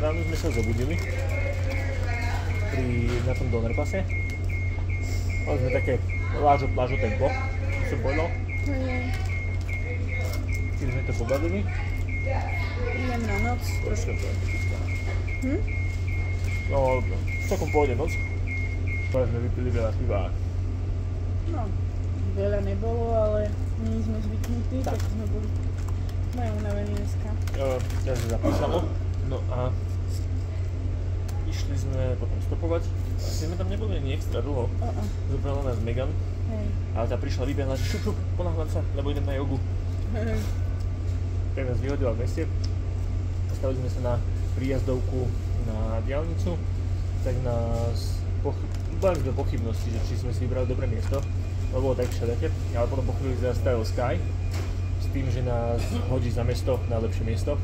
ráno sme sa zobudili na tom Donnerpasse. Mali sme také plážo tempo, som povedal. Tým sme to pobavili. Jemná noc. Trošku to. No, v takom pôjde noc. Práve sme vypili veľa piva. No, veľa nebolo, ale my sme zvyknutí, tak sme boli moje unavení dneska. Ja sa zapísalo. No a išli sme potom stopovať. Asi sme tam neboli ani extra dlho. Zobrala nás Megan. Ale tá prišla, vybehla, že šup, ponáhľam sa, lebo idem na jogu. Tak nás vyhodila v meste. Stavili sme sa na príjazdovku na diaľnicu. Tak nás boli sme pochybnosti, že či sme si vybrali dobré miesto. No bolo tak všelijaké, ale potom po chvíli zastavil Sky s tým, že nás hodí za mesto na lepšie miesto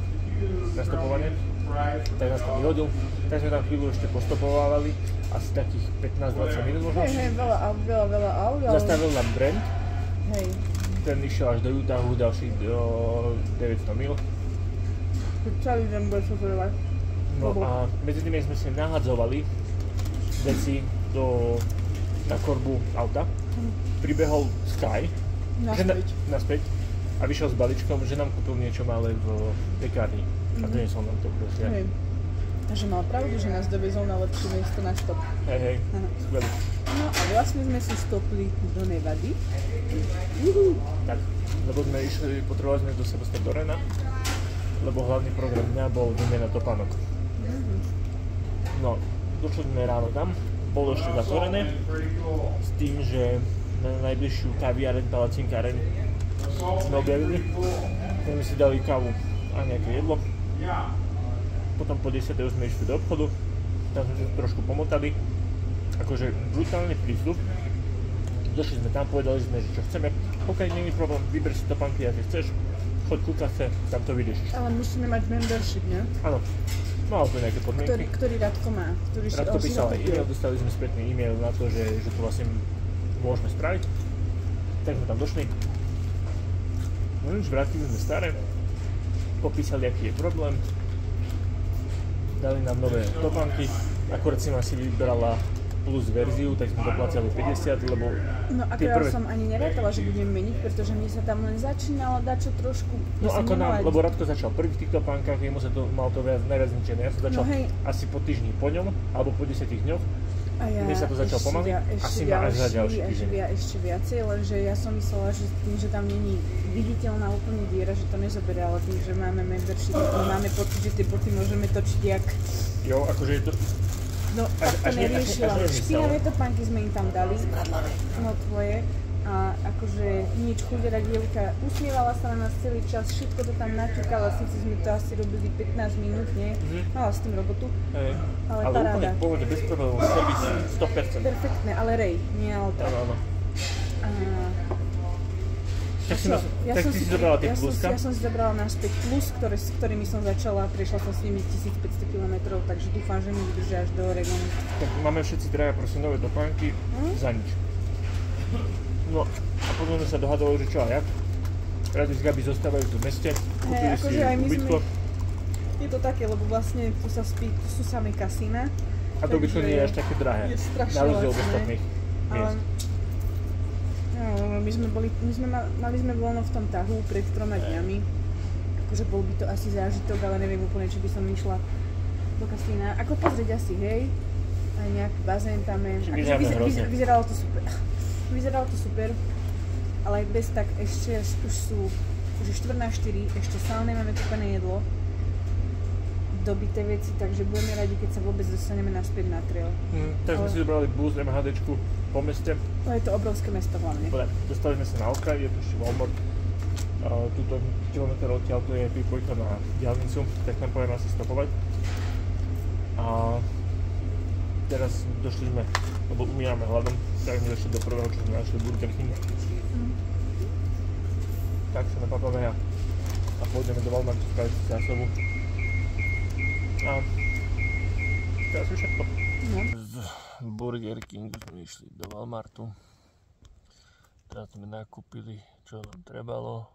na stopovanie. Tak nás tam vyhodil, tak sme tam chvíľu ešte postopovávali, asi takých 15-20 minút možno. Veľa aut. Zastavil nám Brent. Hej. Ten išiel až do Utahu, ďalší do 900 mil. Celý deň bude šoferovať. No a medzi tým sme si nahadzovali veci na korbu auta. Pribehol Sky naspäť a vyšiel s balíčkom, že nám kúpil niečo malé v pekárni. A doniesol nám to proste. Hej. Takže mal pravdu, že nás dovezol na lepšie miesto na štop. Hej, skvelý. No a vlastne sme si stopli do Nevady. Tak, lebo sme potrebovali sme do Sebastopol do Rena, lebo hlavný program dňa bol výmena topánok. No, došli sme ráno tam, bolo ešte zatvorené, s tým, že na najbližšiu kaviareň, palacinkáreň sme objavili, tak sme si dali kávu a nejaké jedlo. Potom po 10. sme išli do obchodu, tam sme sa trošku pomotali, akože brutálny prístup. Došli sme tam, povedali sme, že čo chceme, OK, nie je problém, vyber si topánky, aké chceš, choď ku kase, tam to vyriešiš. Ale musíme mať membership, ne? Áno, malo to nejaké podmienky. Ktorý Radko má? Radko písal aj e-mail, dostali sme spätný e-mail na to, že to vlastne môžeme spraviť. Tak sme tam došli. No už vrátili sme staré, popísali, aký je problém. Dali nám nové topánky, akorát si ma si vybrala plus verziu, tak sme doplácali 50, lebo no a tie prvé... som ani nerátala, že budem meniť, pretože mi sa tam len začínalo dať čo trošku. No ako nám, lebo Radko začal prvý v týchto pánkach, jemu sa to mal to najviac zničené. Ja som začal asi po týždni po ňom, alebo po 10 dňoch. A ja mne sa to začal pomaly, asi ma až za ďalší týždeň. Ešte viacej, lenže ja som myslela, že tým, že tam není viditeľná úplne diera, že to nezoberie, ale tým, že máme membership, máme pocit, že tie boty môžeme točiť jak... Jo, akože je to... No, tak to neriešila. Špinavé topánky sme im tam dali, no tvoje. A akože nič, chudera dievka, usmievala sa na nás celý čas, všetko to tam naťukala, síce sme to asi robili 15 minút, nie? Mala s tým robotu, ale paráda. úplne v pohode, bez problémov, servis 100%. Perfektné, ale rej, nie auto. Áno. Tak ty si zobrala tie pluska? Ja som si zobrala naspäť plus, s ktorými som začala, prešla som s nimi 1500 km, takže dúfam, že mi vydržia až do Oregonu. Tak máme všetci traja prosím nové topánky za nič. No a potom sme sa dohadovali, že čo a jak. Radi s Gabi zostávajú tu v meste, kúpili si ubytko. Je to také, lebo vlastne tu sa spí, tu sú samé kasína. A to ubytko nie je až také drahé. Je strašne na rozdiel od ostatných miest. No, mali sme voľno v tom tahu pred 3 dňami. Akože bol by to asi zážitok, ale neviem úplne, či by som išla do kasína. Ako pozrieť asi, hej? Aj nejaký bazén tam je. Akože vyzeralo to super. Vyzeralo to super, ale bez tak ešte už sú už 4:04, ešte stále nemáme kúpené jedlo, dobité veci, takže budeme radi, keď sa vôbec dostaneme naspäť na trail. Tak sme si zobrali bus MHDčku po meste. No je to obrovské mesto hlavne. Dostali sme sa na okraj, je to ešte Walmart. Tuto kilometr odtiaľ to je pripojka na diaľnicu, tak tam poviem asi stopovať. A teraz došli sme, lebo umírame hladom, tak sme došli do prvého, čo sme našli Burger King. Tak sa napapame a pôjdeme do Walmartu spraviť si zásobu. A teraz je všetko. Z Burger Kingu sme išli do Walmartu. Teraz sme nakúpili, čo nám trebalo.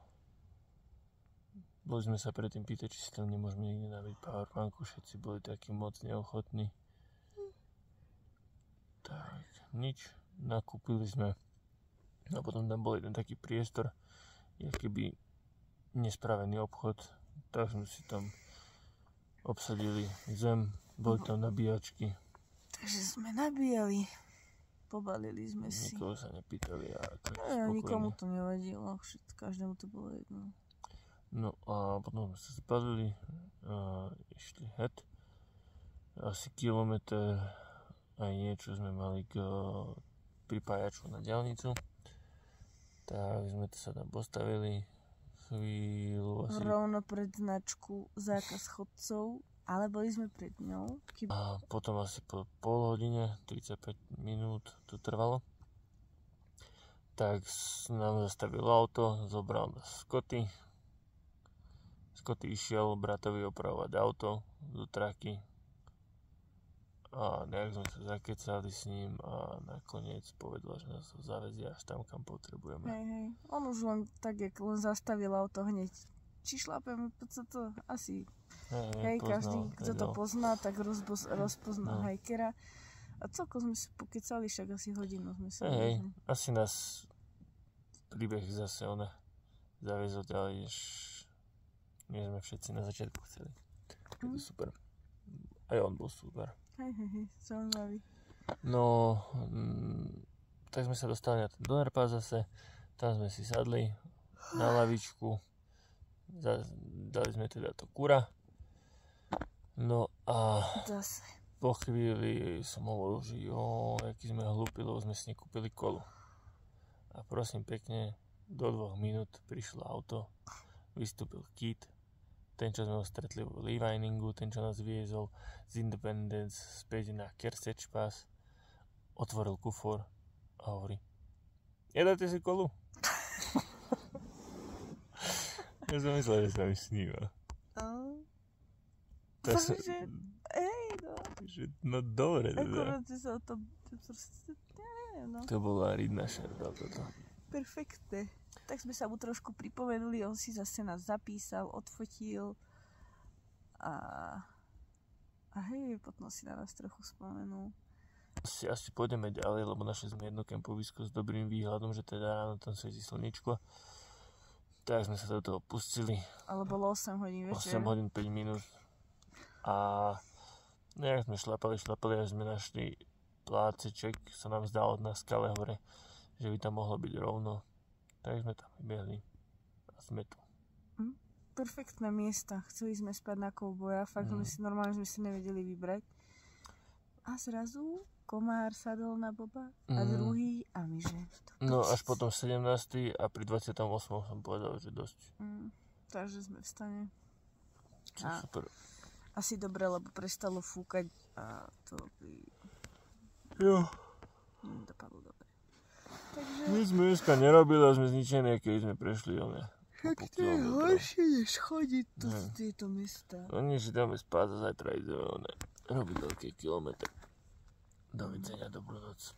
Boli sme sa predtým pýtať, či si tam nemôžeme niekde nabiť powerbanku, všetci boli takí moc neochotní. Tak, nič, nakúpili sme. A potom tam bol jeden taký priestor, keby nespravený obchod, tak sme si tam obsadili zem, boli tam nabíjačky. Takže sme nabíjali, pobalili sme si. Nikoho sa nepýtali a nikomu to nevadilo, každému to bolo jedno. No a potom sme sa zbalili a išli het. Asi kilometr aj niečo sme mali k pripájaču na diaľnicu. Tak sme sa tam postavili chvíľu asi. Rovno pred značku zákaz chodcov, ale boli sme pred ňou. A potom asi po pol hodine, 35 minút to trvalo. Tak nám zastavilo auto, zobral nás Scotty. Scotty išiel bratovi opravovať auto do traky. A nejak sme sa zakecali s ním a nakoniec povedal, že nás zavezie až tam, kam potrebujeme. Hej. On už len tak, jak len zastavil auto hneď. Či šlapeme, to asi. Hej, každý, kto to pozná, tak rozpozná hajkera. A celkom sme sa pokecali, však asi hodinu sme sa Hej, asi nás príbeh zase zaviezol ďalej, nie sme všetci na začiatku chceli. To je super. Aj on bol super. Hej, zaujímavý. No, tak sme sa dostali na ten Donerpass zase. Tam sme si sadli na lavičku. Dali sme teda to kura. No a zase. Po chvíli som hovoril, že aký sme hlúpi, lebo sme si nekúpili kolu. A prosím pekne, do 2 minút prišlo auto, vystúpil Kit, ten, čo sme ho stretli v Leviningu, ten, čo nás viezol z Independence späť na Kersage Pass, otvoril kufor a hovorí: nedáte si kolu? Ja som myslel, že sa mi sníva. No dobre. Akurát sa o tom proste, no. To bola ridná šerba toto. Perfektne. Tak sme sa mu trošku pripomenuli, on si zase nás zapísal, odfotil a hej, potom si na nás trochu spomenul. Asi pôjdeme ďalej, lebo našli sme jedno kempovisko s dobrým výhľadom, že teda ráno tam svieti slniečko. Tak sme sa do toho pustili. Ale bolo 8 hodín večer. 8 hodín 5 minút. A nejak sme šlapali, až sme našli pláceček, sa nám zdalo na skale hore, že by tam mohlo byť rovno. Tak sme tam vybehli a sme tu. Perfektné miesta. Chceli sme spať na kouboja, fakt normálne sme si nevedeli vybrať. A zrazu komár sadol na Boba a druhý a my že... No až potom 17. a pri 28. som povedal, že dosť. Takže sme v stane. Super. Asi dobre, lebo prestalo fúkať a to by... Jo. Dopadlo dobre. Takže... My sme dneska nerobili a sme zničené, keď sme prešli však to je horšie, než chodiť tu z tieto mesta. Oni si dáme spať a zajtra ideme robiť veľké kilometre. Dovidenia, dobrú noc.